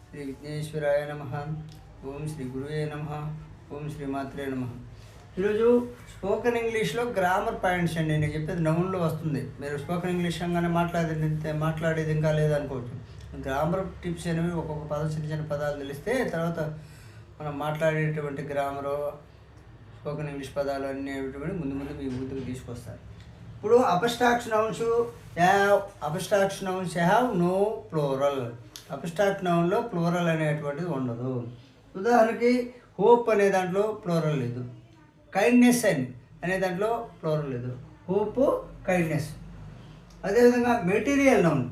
శ్రీ విఘ్నేశ్వరాయ నమ. ఓం శ్రీ గురువే నమ. ఓం శ్రీ మాత్రే నమ. ఈరోజు స్పోకెన్ ఇంగ్లీష్లో గ్రామర్ పాయింట్స్ అండి. నేను చెప్పేది నౌన్లో వస్తుంది. మీరు స్పోకెన్ ఇంగ్లీష్ అనగానే మాట్లాడేది ఇంకా లేదనుకోవచ్చు. గ్రామర్ టిప్స్ అనేవి ఒక్కొక్క పదం చిన్న చిన్న పదాలు తెలిస్తే తర్వాత మనం మాట్లాడేటువంటి గ్రామరు స్పోకెన్ ఇంగ్లీష్ పదాలు అనేటువంటి ముందు మీ ముందుకు తీసుకొస్తారు. ఇప్పుడు abstract nouns have no plural. Abstract నౌన్లో ప్లూరల్ అనేటువంటిది ఉండదు. ఉదాహరణకి హోప్ అనే దాంట్లో ప్లూరల్ లేదు. కైండ్నెస్ అనే దాంట్లో ప్లూరల్ లేదు. Hope, kindness. అదేవిధంగా మెటీరియల్ నౌన్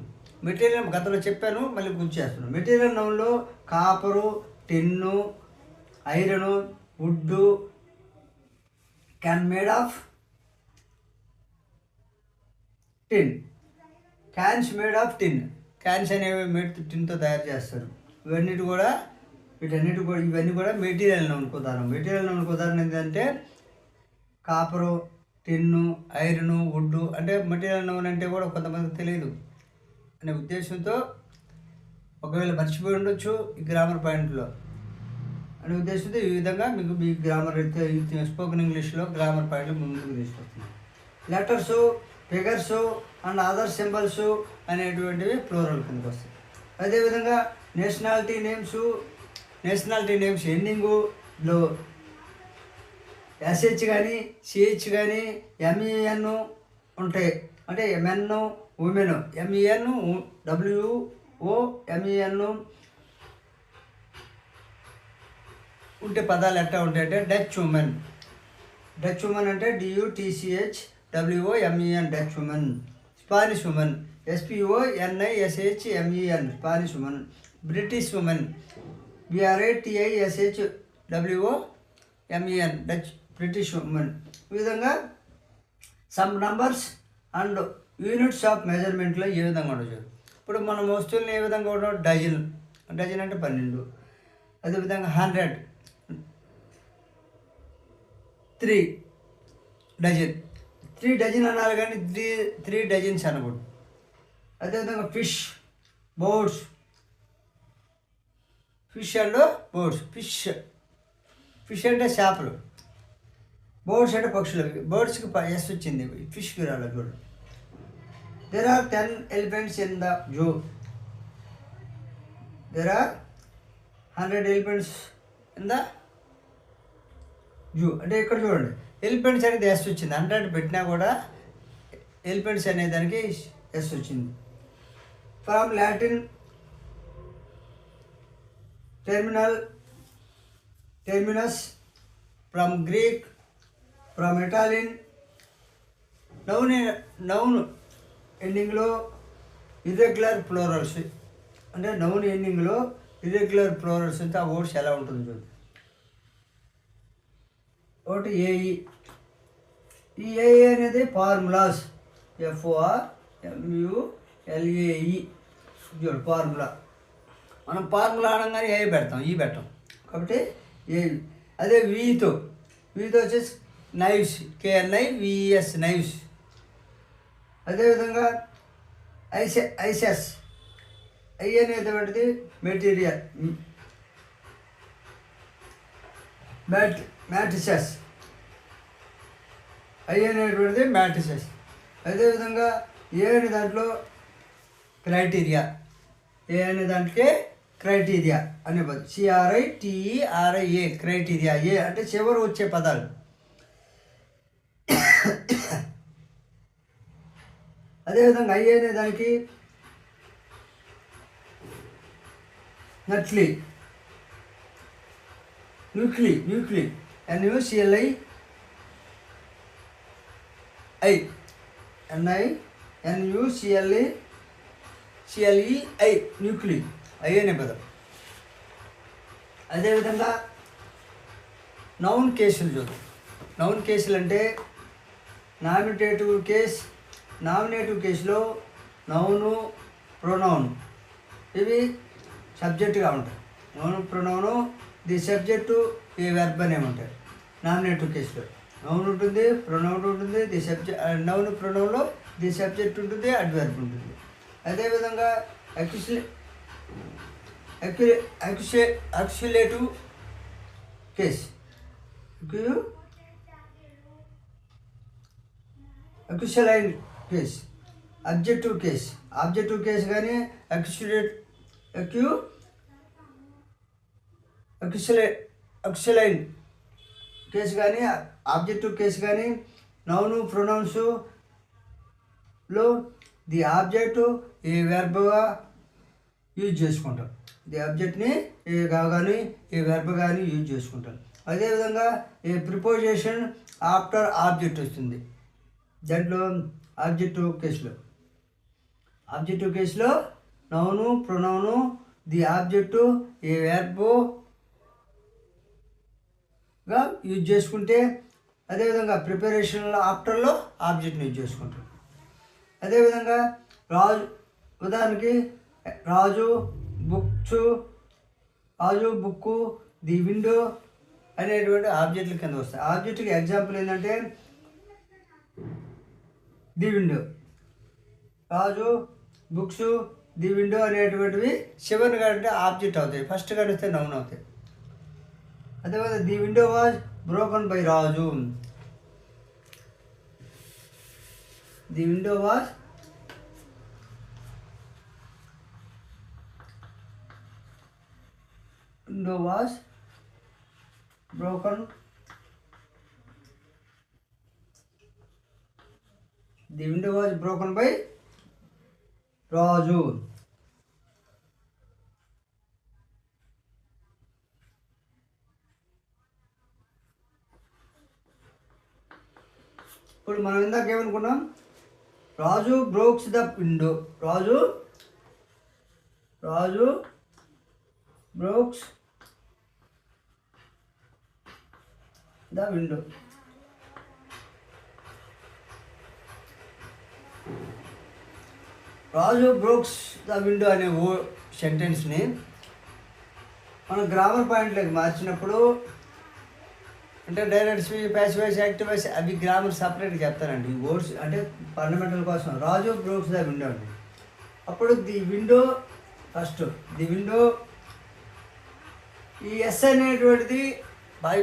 గతంలో చెప్పాను, మళ్ళీ గుర్తు చేస్తున్నాను. మెటీరియల్ నౌన్లో copper, tin, iron, wood, can made of tin. Cans made of tin. Cans అనేవి టిన్తో తయారు చేస్తారు. ఇవన్నీ కూడా మెటీరియల్ నౌన్కి ఉదాహరణ. మెటీరియల్ నౌన్కి ఉదాహరణ ఏంటంటే కాపరు, టిన్ను, ఐరను, వుడ్డు. అంటే మెటీరియల్ నౌన్ అంటే కూడా కొంతమందికి తెలియదు అనే ఉద్దేశంతో ఒకవేళ మర్చిపోయి ఉండొచ్చు ఈ గ్రామర్ పాయింట్లో అనే ఉద్దేశంతో ఈ విధంగా మీకు మీ గ్రామర్ స్పోకెన్ ఇంగ్లీష్లో గ్రామర్ పాయింట్లు ముందుకు తీసుకొస్తుంది. Letters, figures and other symbols అనేటువంటివి ప్లూరల్ కిందకి వస్తాయి. అదేవిధంగా నేషనాలిటీ నేమ్స్ ఎండింగులో ఎస్హెచ్ కానీ సిహెచ్ కానీ ఎంఈఎన్ ఉంటాయి. అంటే M N, women, M E N, W O, M E N ఉంటే పదాలు ఎట్లా ఉంటాయంటే డచ్ ఉమెన్ అంటే DUTCH WOMEN Dutch women. Spanish women SPONISHMEN Spanish women. British women BRITISHWOMEN Dutch British women. ఈ విధంగా some numbers and units of మెజర్మెంట్లో ఏ విధంగా ఉండొచ్చు. ఇప్పుడు మనం వస్తువులను ఏ విధంగా ఉండవు. డజన్ అంటే 12. అదేవిధంగా 100, 3 డజన్ అనాలి కానీ 3 డజన్స్ అనకూడదు. అదేవిధంగా ఫిష్ అండ్ బోర్డ్స్. ఫిష్ అంటే చేపలు, బోర్డ్స్ అంటే పక్షులు. బోర్డ్స్కి ఎస్ వచ్చింది, ఫిష్కి రాలేదు చూడు. There are 10 elephants in the zoo. There are 100 elephants in the zoo. అంటే ఇక్కడ చూడండి, ఎలిఫెంట్స్ అనేది ఎస్ వచ్చింది. 100 పెట్టినా కూడా ఎలిఫెంట్స్ అనే దానికి ఎస్ వచ్చింది. From Latin terminus, from Greek, from Italian. Noun ఎండింగ్లో ఇర్రెగ్యులర్ ప్లూరల్స్. అంటే నౌన్ ఎండింగ్లో ఇర్రెగ్యులర్ ప్లూరల్స్ అంటే ఆ వర్డ్స్ ఎలా ఉంటుంది చూడండి. ఒకటి ఏఈ. ఈ ఏఈ అనేది ఫార్ములాస్. FORMULAE చూడు ఫార్ములా. మనం ఫార్ములా అనగానే ఏ పెడతాం, ఈ పెట్టాం కాబట్టి ఏ. అదే వీతో వచ్చేసి నైవ్స్, KNIVES నైవ్స్. అదేవిధంగా ఐసెస్ అనేటువంటిది మెటీరియల్. మ్యాట్రిసెస్ అనేటువంటిది మ్యాట్రిసెస్. అదేవిధంగా ఏ అనే దాంట్లో క్రైటీరియా. అనే పదం CRITERIA క్రైటీరియా. ఏ అంటే చివరి వచ్చే పదాలు. అదేవిధంగా ఐ అనే దానికి న్యూక్లీ NUCLEI న్యూక్లీ ఐ అనే పదం. అదేవిధంగా నౌన్ కేసులు చూద్దాం. నౌన్ కేసులు అంటే నామినేటివ్ కేసులో నౌను, ప్రొనౌన్ ఇవి సబ్జెక్టుగా ఉంటాయి. నౌను, ప్రొనౌను ది సబ్జెక్టు, ఈ వెర్బ్ అనేవి ఉంటాయి. నామినేటివ్ కేసులో నౌన్ ఉంటుంది, ప్రొనౌన్ ఉంటుంది. నౌన్ ప్రొనౌన్లో ది సబ్జెక్ట్ ఉంటుంది, అడ్వర్బ్ ఉంటుంది. అదేవిధంగా అక్యులేటివ్ కేస్, అక్యుషలైన్ కేస్, అబ్జెక్టివ్ కేస్ కానీ అక్యుషలైన్ కేసు కానీ ఆబ్జెక్టివ్ కేసు కానీ నౌను ప్రొనౌన్స్లో ది ఆబ్జెక్ట్ ఈ వెర్బ్గా యూజ్ చేసుకుంటాం. ది ఆబ్జెక్ట్ని కానీ ఈ వెర్బ్ కానీ యూజ్ చేసుకుంటాం. అదేవిధంగా ఈ ప్రిపోజిషన్ ఆఫ్టర్ ఆబ్జెక్ట్ వస్తుంది దాంట్లో. ఆబ్జెక్టివ్ కేసులో నౌను ప్రొనౌను ది ఆబ్జెక్టు ఈ వెర్బ్గా యూజ్ చేసుకుంటే, అదేవిధంగా ప్రిపరేషన్లో ఆఫ్టర్లో ఆబ్జెక్ట్ని యూజ్ చేసుకుంటాం. అదేవిధంగా ఉదాహరణకి రాజు బుక్కు ది విండో అనేటువంటి ఆబ్జెక్టుల కింద వస్తాయి. ఆబ్జెక్ట్కి ఎగ్జాంపుల్ ఏంటంటే the window, Raju, books, the window అనేటువంటివి చివరిని కంటే ఆబ్జెక్ట్ అవుతాయి, ఫస్ట్ కనిస్తే నౌన్ అవుతాయి. అదేవిధంగా the window was broken by Raju, the window was broken, the window was broken by Raju. ఇప్పుడు మనం ఇందాక ఏమనుకున్నాం, Raju breaks the window, Raju breaks the window. Raju breaks the window అనే సెంటెన్స్ని మనం గ్రామర్ పాయింట్లోకి మార్చినప్పుడు, అంటే direct speech, passive voice, active voice అవి గ్రామర్ సపరేట్గా చెప్తానండి. ఈ వర్డ్స్ అంటే ఫండమెంటల్ కోసం. రాజు బ్రోక్స్ ద విండో అండి. అప్పుడు the window first, the window ఈ ఎస్ అనేటువంటిది బై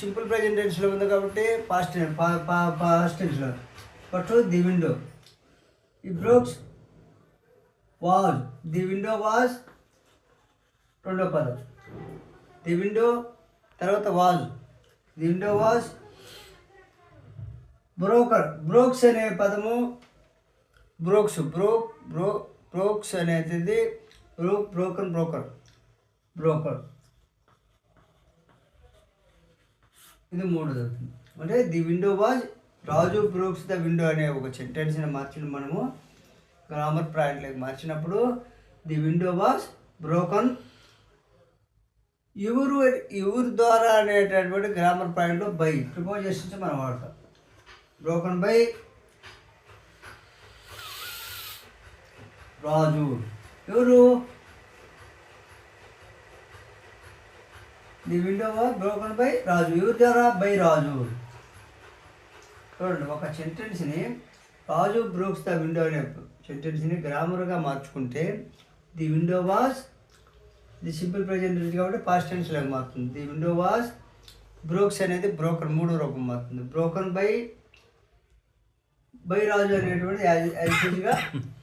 సింపుల్ ప్రెజెంట్ టెన్స్లో ఉంది కాబట్టి పాస్ట్ టెన్స్లో. బట్ ది విండో ఈ బ్రోక్స్ వాజ్, ది విండో వాజ్ రెండో పదం, ది విండో తర్వాత వాజ్, ది విండో వాజ్ బ్రోక్స్ అనే పదము బ్రోక్స్ అనేది బ్రోకర్ ఇది మూడు దొరుకుతుంది. అంటే the window was, Raju breaks the window అనే ఒక సెంటెన్స్ని మార్చిన మనము గ్రామర్ పాయింట్లోకి మార్చినప్పుడు ది విండో వాజ్ బ్రోకన్, ఎవరు ద్వారా అనేటటువంటి గ్రామర్ పాయింట్లో బై ప్రిపోజిషన్స్ మనం వాడతాం. బ్రోకన్ బై రాజు, ఎవరు, the window was broken by Raju, ఎవరి ద్వారా, బై రాజు. చూడండి, ఒక సెంటెన్స్ని రాజు బ్రోక్స్ ద విండో అనే సెంటెన్స్ని గ్రామర్గా మార్చుకుంటే the window was, the simple present కాబట్టి పాస్ట్ టెన్స్లోకి మారుతుంది. ది విండో వాజ్ బ్రోక్స్ అనేది బ్రోకన్ మూడో రూపం మారుతుంది. బ్రోకన్ బై రాజు అనేటువంటి యాజిటీగా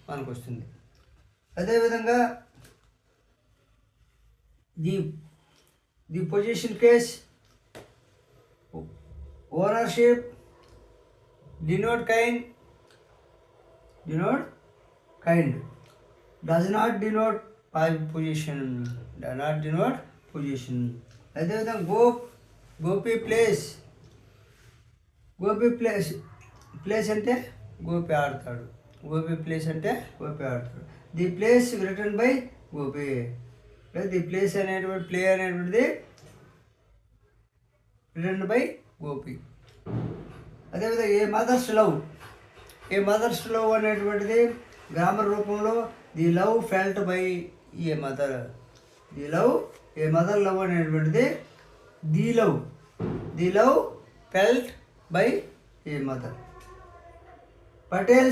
మనకు వస్తుంది. అదేవిధంగా the possession case, ownership, denote kind, does not denote possession, అదేవిధంగా గోపి ప్లేస్ అంటే గోపి ఆడతాడు, the plays return by Gopi, the plays అనేటువంటి ప్లే అనేటువంటిది రిటర్న్ బై గోపి. అదేవిధంగా ఏ మదర్స్ లవ్ అనేటువంటిది గ్రామర్ రూపంలో the love felt by a mother, a mother love అనేటువంటిది the love felt by a mother. Patel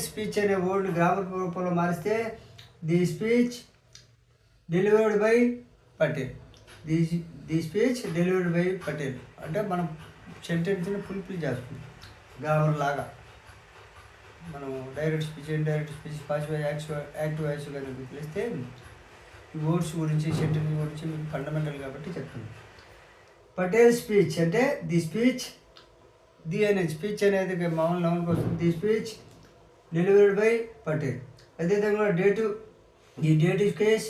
speech అనే వర్డ్ గ్రామర్ రూపంలో మారిస్తే the speech delivered by Patel. The speech delivered by Patel అంటే మనం సెంటెన్స్ని fulfil చేస్తుంది grammar లాగా. మనం direct speech, indirect speech, passive active voice కానీ తెలిస్తే ఈ వర్డ్స్ గురించి సెంటెన్స్ గురించి మీకు ఫండమెంటల్ కాబట్టి చెప్తుంది. పటేల్ స్పీచ్ అంటే ది స్పీచ్, ది అనేది స్పీచ్ అనేది మామూలు నౌన్కి వస్తుంది. The speech delivered by Patel. అదేవిధంగా dative, the dative case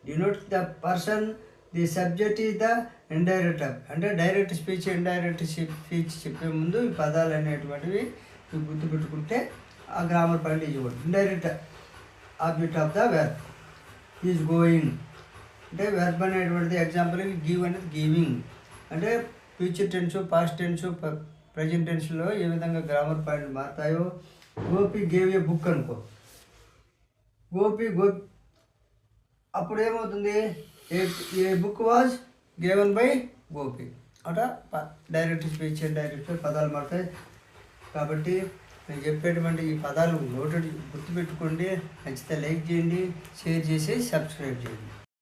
denote the person, the subject is the indirect అంటే డైరెక్ట్ స్పీచ్, ఇండైరెక్ట్ స్పీచ్ చెప్పే ముందు ఈ పదాలు అనేటువంటివి గుర్తుపెట్టుకుంటే ఆ గ్రామర్ పాయింట్ ఇవ్వకూడదు. Indirect object of the verb is going అంటే వెర్బ్ అనేటువంటిది ఎగ్జాంపుల్కి గివ్ అనేది గివింగ్ అంటే future tense, past tense, present టెన్స్లో ఏ విధంగా గ్రామర్ పాయింట్ మారుతాయో. గోపి గేవ్ ఏ బుక్ అనుకో, గోపి అప్పుడు ఏమవుతుంది, a book was given by Gopi అట డైరెక్ట్ స్పీచ్, డైరెక్ట్ పదాలు మారుతాయి. కాబట్టి నేను చెప్పేటువంటి ఈ పదాలు నోటెడ్ గుర్తుపెట్టుకోండి. నచ్చితే లైక్ చేయండి, షేర్ చేసి సబ్స్క్రైబ్ చేయండి.